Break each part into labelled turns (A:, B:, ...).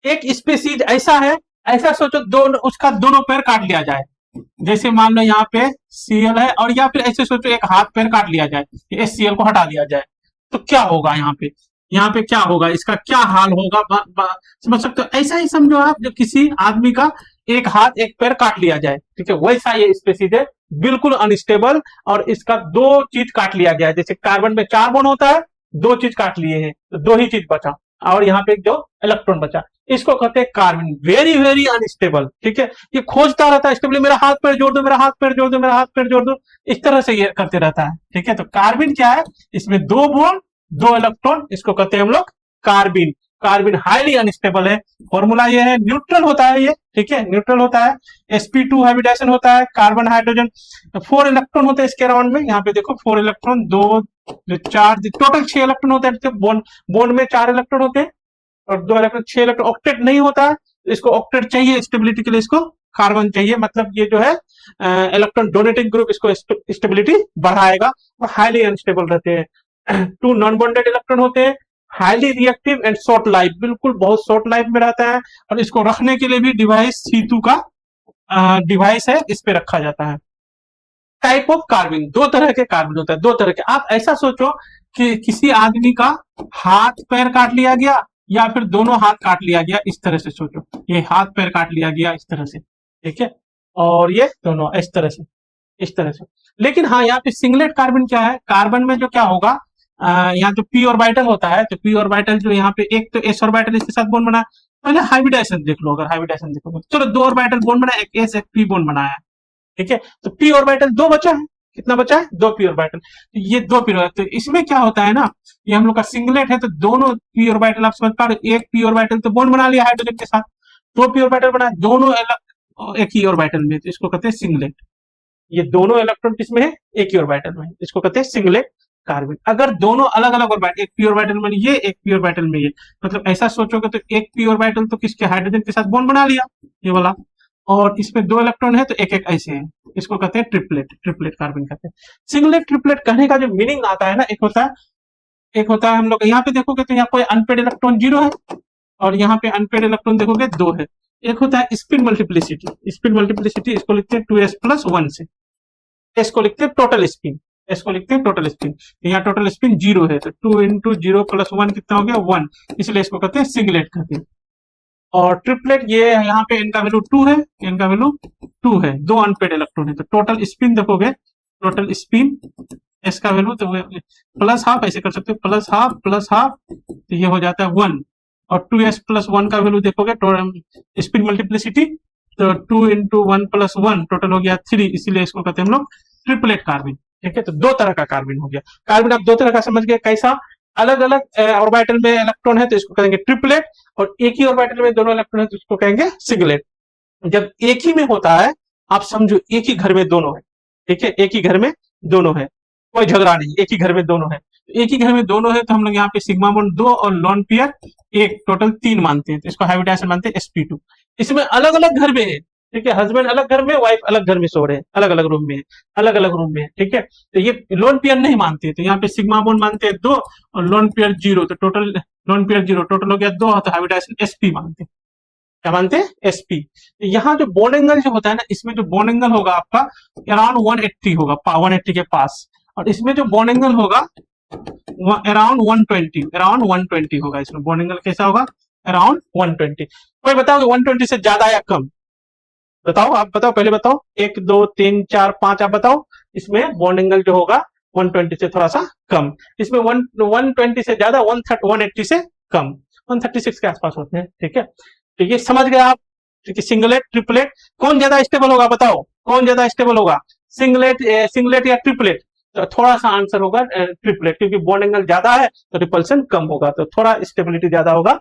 A: एक स्पीसीज ऐसा है, ऐसा सोचो दोनों उसका दोनों पैर काट लिया जाए, जैसे मान लो यहाँ पे सीएल है, और या फिर ऐसे सोचो एक हाथ पैर काट लिया जाए, एस सीएल को हटा दिया जाए, तो क्या होगा यहाँ पे? यहाँ पे क्या होगा, इसका क्या हाल होगा? समझ सकते हो? ऐसा ही समझो आप, जो किसी आदमी का एक हाथ एक पैर काट लिया जाए, ठीक है, वैसा ये स्पेसीज है, बिल्कुल अनस्टेबल, और इसका दो चीज काट लिया गया है। जैसे कार्बन में 4 बॉन्ड होता है, दो चीज काट लिए हैं तो दो ही चीज बचा, और यहाँ पे जो इलेक्ट्रॉन बचा, इसको कहते हैं कार्बन। वेरी वेरी अनस्टेबल, ठीक है, ये खोजता रहता है स्टेबली, मेरा हाथ पैर जोड़ दो, मेरा हाथ पैर जोड़ दो, मेरा हाथ पैर जोड़ दो, इस तरह से ये करते रहता है, ठीक है। तो कार्बन क्या है, इसमें 2 बॉन्ड 2 इलेक्ट्रॉन, इसको कहते हैं हम लोग कार्बिन। कार्बिन हाईली अनस्टेबल है। फॉर्मूला ये है, न्यूट्रल होता है ये, ठीक है, न्यूट्रल होता है। sp2 हाइब्रिडाइजेशन होता है, कार्बन हाइड्रोजन, 4 इलेक्ट्रॉन होते हैं इसके अराउंड में। यहाँ पे देखो 4 इलेक्ट्रॉन, 2 4, टोटल 6 इलेक्ट्रॉन होते हैं। बॉन्ड में 4 इलेक्ट्रॉन होते हैं और 2 इलेक्ट्रॉन, 6 इलेक्ट्रॉन। ऑक्टेट नहीं होता है, इसको ऑक्टेट चाहिए स्टेबिलिटी के लिए, इसको कार्बन चाहिए, मतलब ये जो है इलेक्ट्रॉन डोनेटिंग ग्रुप इसको स्टेबिलिटी बढ़ाएगा, और हाईली अनस्टेबल रहते हैं। 2 नॉन बॉन्डेड इलेक्ट्रॉन होते हैं, highly reactive and short life, बिल्कुल बहुत शॉर्ट लाइफ में रहता है, और इसको रखने के लिए भी डिवाइस C2 का डिवाइस है, इस पे रखा जाता है। टाइप ऑफ कार्बन, 2 तरह के कार्बन होता है, 2 तरह के। आप ऐसा सोचो कि किसी आदमी का हाथ पैर काट लिया गया, या फिर दोनों हाथ काट लिया गया, इस तरह से सोचो, ये हाथ पैर काट लिया गया इस तरह से, ठीक है, और ये दोनों इस तरह से, इस तरह से। लेकिन हाँ, यहाँ पे सिंगलेट कार्बन क्या है, कार्बन में जो क्या होगा, यहाँ जो पी ऑर्बिटल होता है, तो पी ऑर्बिटल जो यहाँ पे एक तो एस ऑर्बिटल इसके साथ बॉन्ड बना, पहले हाइब्रिडाइजेशन देख लो, अगर हाइब्रिडाइजेशन देखोगे, चलो 2 ऑर्बिटल बॉन्ड बना, एक एस एक पी बॉन्ड बनाया है, ठीक है, तो पी ऑर्बिटल 2 बचा है, कितना बचा है, 2 पी ऑर्बिटल। तो ये 2 पी ऑर्बिटल, तो इसमें क्या होता है ना, ये हम लोग का सिंगलेट है, तो दोनों पी ऑर्बिटल आप समझ पा रहे हो, एक पी ऑर्बिटल तो बॉन्ड बना लिया हाइड्रोजन के साथ, 2 पी ऑर्बिटल बना, दोनों एक ही ऑर्बिटल में, तो इसको कहते हैं सिंगलेट। ये दोनों इलेक्ट्रॉन किसमें है, एक ही ऑर्बिटल में, इसको कहते हैं सिंगलेट कार्बन। अगर दोनों अलग अलग ऑर्बिटल, एक पी ऑर्बिटल में ये, एक पी ऑर्बिटल में ये, मतलब ऐसा सोचोगे तो एक पी ऑर्बिटल तो किसके, हाइड्रोजन के साथ बॉन्ड बना लिया, ये वाला, और इसमें 2 इलेक्ट्रॉन है तो एक एक ऐसे है, इसको कहते हैं ट्रिपलेट, ट्रिपलेट कार्बन कहते हैं। सिंगलेट ट्रिपलेट कहने का जो मीनिंग आता है ना, एक होता है हम लोग यहाँ पे देखोगे तो यहाँ कोई अनपेड इलेक्ट्रॉन 0 है, और यहाँ पे अनपेड इलेक्ट्रॉन देखोगे 2 है। एक होता है स्पिन मल्टीप्लिसिटी, स्पिन मल्टीप्लिसिटी इसको लिखते हैं 2s+1 से, एस को लिखते हैं टोटल स्पिन, एस को लिखते हैं टोटल स्पिन, यहाँ टोटल स्पिन 0 है, तो 2 इंटू 0 + 1 कितना हो गया, 1, इसलिए इसको कहते हैं सिंगलेट कहते हैं। और ट्रिपलेट, ये यहाँ पे इनका वैल्यू 2 है, इनका वैल्यू 2 है, 2 अनपेड इलेक्ट्रॉन है, तो टोटल स्पिन देखोगे, टोटल स्पिन एस का वैल्यू तो +½ ऐसे कर सकते हो, +½ तो ये हो जाता है 1, और 2s+1 का वैल्यू देखोगे, स्पिन मल्टीप्लिसिटी, तो 2 इंटू 1 + 1 टोटल हो गया 3, इसीलिए इसको कहते हैं हम लोग ट्रिपलेट कार्बन, ठीक है। तो 2 तरह का कार्बन हो गया। कार्बन आप 2 तरह का समझ गए, कैसा, अलग अलग ऑर्बिटल में इलेक्ट्रॉन है तो इसको कहेंगे ट्रिपलेट, और एक ही ऑर्बिटल में दोनों इलेक्ट्रॉन है तो इसको कहेंगे सिंगलेट। जब एक ही में होता है, आप समझो एक ही घर में दोनों है, ठीक है, एक ही घर में दोनों है, कोई झगड़ा नहीं, एक ही घर में दोनों है, एक ही घर में दोनों है, तो हम लोग यहाँ पे सिग्मा बॉन्ड 2 और लोन पेयर 1, टोटल 3 मानते हैं, तो इसको हाइब्रिडाइजेशन मानते हैं sp2। इसमें अलग अलग घर में है, ठीक है, हस्बैंड अलग घर में, वाइफ अलग घर में सो रहे हैं, अलग अलग रूम में है, अलग अलग रूम में है, ठीक है, तो ये लोन पेयर नहीं मानते, तो यहाँ पे सिग्मा बॉन्ड मानते हैं 2 और लोन पेयर 0, तो टोटल लोन पेयर 0 टोटल हो गया 2, तो हाइब्रिडाइजेशन sp मानते हैं, क्या मानते हैं, sp। तो यहाँ जो बॉन्ड एंगल जो होता है ना, इसमें जो बॉन्ड एंगल होगा आपका अराउंड 180 होगा, 180 के पास, और इसमें जो बॉन्ड एंगल होगा अराउंड 120 होगा, इसमें बॉन्ड एंगल कैसा होगा, अराउंड 120। कोई बताओ 120 से ज्यादा या कम, बताओ, आप बताओ, पहले बताओ, 1 2 3 4 5, आप बताओ, इसमें बॉन्ड एंगल जो होगा 120 से थोड़ा सा कम, इसमें 120 से ज्यादा 180 से कम, 136 के आसपास होते हैं, ठीक है। तो ये समझ गए आप, ठीक है। सिंगलेट ट्रिपलेट कौन ज्यादा स्टेबल होगा, बताओ कौन ज्यादा स्टेबल होगा, सिंगलेट या ट्रिपलेट? तो थोड़ा सा आंसर होगा ट्रिपलेट, क्योंकि बॉन्ड एंगल ज्यादा है तो रिपल्सन कम होगा, तो थोड़ा स्टेबिलिटी ज्यादा होगा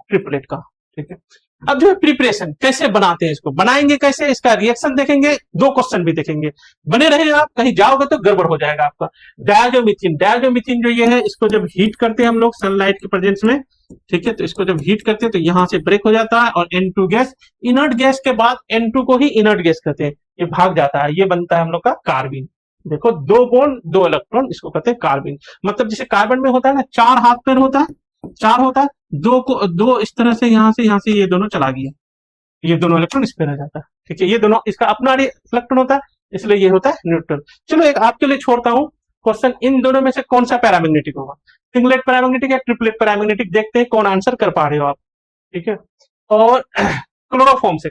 A: ट्रिपलेट का, ठीक है। अब जो है प्रिपरेशन कैसे बनाते हैं, इसको बनाएंगे कैसे, इसका रिएक्शन देखेंगे, 2 क्वेश्चन भी देखेंगे, बने रहेगा, आप कहीं जाओगे तो गड़बड़ हो जाएगा आपका। डायजोमिथेन जो ये है, इसको जब हीट करते हैं हम लोग सनलाइट के प्रेजेंस में, ठीक है, तो इसको जब हीट करते हैं तो यहाँ से ब्रेक हो जाता है, और N2 गैस, इनर्ट गैस के बाद N2 को ही इनर्ट गैस कहते हैं, ये भाग जाता है, ये बनता है हम लोग का कार्बन। देखो 2 बॉन्ड 2 इलेक्ट्रॉन, इसको कहते हैं कार्बन। मतलब जैसे कार्बन में होता है ना 4 हाथ पैर होता है, 4 होता है, दो इस तरह से यहाँ से ये दोनों चला गया, ये दोनों इलेक्ट्रॉन इस पे रह जाता है। ठीक है, ये दोनों इसका अपना इलेक्ट्रॉन होता है, इसलिए ये होता है न्यूट्रल। चलो एक आपके लिए छोड़ता हूँ क्वेश्चन, इन दोनों में से कौन सा पैरामैग्नेटिक होगा, सिंगलेट पैरामैग्नेटिक या ट्रिपलेट पैरामैग्नेटिक, देखते हैं कौन आंसर कर पा रहे हो आप। ठीक है, और क्लोरोफॉर्म से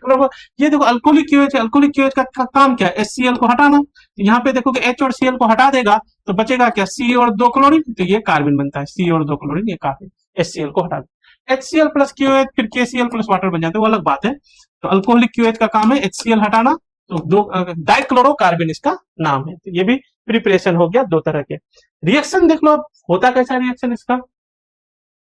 A: ये देखो अल्कोहलिक क्यूएच, अल्कोहलिक क्यूएच का काम क्या है, HCl को हटाना। तो यहाँ पे देखो कि H और Cl को हटा देगा तो बचेगा क्या, C और 2 क्लोरीन, तो ये कार्बन बनता है, C और 2 क्लोरीन ये कार्बन, HCl को हटा दे, HCl प्लस क्यूएच फिर KCl प्लस वाटर बन जाते हैं, वो अलग बात है। तो अल्कोहलिक क्यूएच का काम है HCl हटाना, तो दो डाइक्लोरोकार्बन इसका नाम है। तो ये भी प्रिपरेशन हो गया 2 तरह के। रिएक्शन देख लो अब होता कैसा रिएक्शन इसका,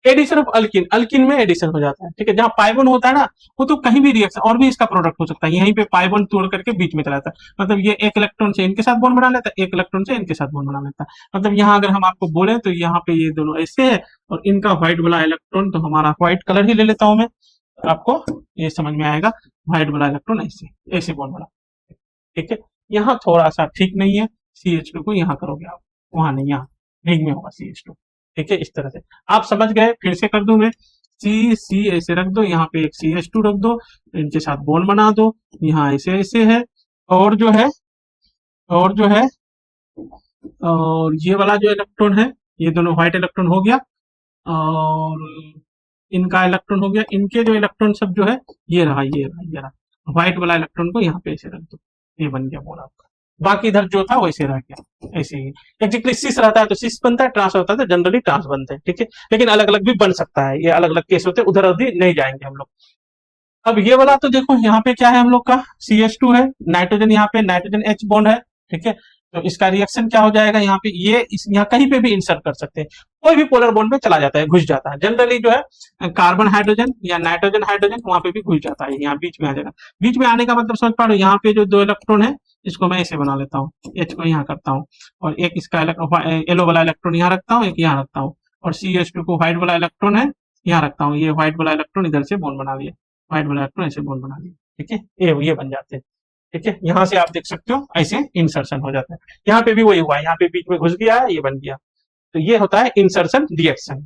A: एडिशन ऑफ अल्किन, अल्किन में एडिशन हो जाता है। ठीक है, जहां पाइबन होता है ना, वो तो कहीं भी रिएक्शन और भी इसका प्रोडक्ट हो सकता है, यहीं पे पाइबन तोड़ करके बीच में चला जाता है, मतलब ये एक इलेक्ट्रॉन से इनके साथ बॉन्ड बना लेता है, एक इलेक्ट्रॉन से इनके साथ बॉन्ड बना लेता है। मतलब यहाँ अगर हम आपको बोले तो यहाँ पे ये दोनों ऐसे है और इनका व्हाइट वाला इलेक्ट्रॉन, तो हमारा व्हाइट कलर ही ले लेता हूं मैं, तो आपको ये समझ में आएगा, व्हाइट वाला इलेक्ट्रॉन ऐसे ऐसे बॉन्ड बना। ठीक है, यहाँ थोड़ा सा ठीक नहीं है, CH2 को यहाँ करोगे आप, वहां नहीं, यहाँ रिंग में होगा CH2। ठीक है, इस तरह से आप समझ गए, फिर से कर दूं मैं, C ऐसे रख दो, यहाँ पे एक CH2 रख दो, इनके साथ बॉन्ड बना दो, यहाँ ऐसे ऐसे है, और जो है और जो है और ये वाला जो इलेक्ट्रॉन है, ये दोनों व्हाइट इलेक्ट्रॉन हो गया, और इनका इलेक्ट्रॉन हो गया, इनके जो इलेक्ट्रॉन सब जो है ये रहा, ये रहा व्हाइट वाला इलेक्ट्रॉन को यहाँ पे ऐसे रख दो, ये बन गया बॉन्ड आपका। बाकी इधर जो था वैसे रह गया, ऐसे ही। एक्जेक्टली सिस रहता है तो सिस बनता है, ट्रांस होता है तो जनरली ट्रांस बनते हैं। ठीक है, लेकिन अलग अलग भी बन सकता है, ये अलग अलग केस होते हैं, उधर अभी नहीं जाएंगे हम लोग। अब ये वाला तो देखो यहाँ पे क्या है हम लोग का, CH2 है, नाइट्रोजन यहाँ पे नाइट्रोजन H बॉन्ड है। ठीक है, तो इसका रिएक्शन क्या हो जाएगा, यहाँ पे ये यहाँ कहीं पे भी इंसर्ट कर सकते हैं, कोई भी पोलर बॉन्ड में चला जाता है, घुस जाता है। जनरली जो है कार्बन हाइड्रोजन या नाइट्रोजन हाइड्रोजन वहां पे भी घुस जाता है, यहाँ बीच में आ जाएगा। बीच में आने का मतलब समझ पा रहे हो, यहाँ पे जो 2 इलेक्ट्रॉन है इसको मैं ऐसे बना लेता हूँ, H को यहाँ करता हूँ, और एक इसका येलो वाला इलेक्ट्रॉन यहाँ रखता हूँ, एक यहाँ रखता हूँ, और CH2 को व्हाइट वाला इलेक्ट्रॉन है यहाँ रखता हूँ, ये व्हाइट वाला इलेक्ट्रॉन इधर से बॉन्ड बना दिया, व्हाइट वाला इलेक्ट्रॉन ऐसे बॉन्ड बना दिया। ठीक है, ये बन जाते हैं। ठीक है, यहाँ से आप देख सकते हो ऐसे इंसर्शन हो जाता है, यहाँ पे भी वही हुआ है, यहाँ पे बीच में घुस गया है, ये बन गया। तो ये होता है इंसर्शन रिएक्शन।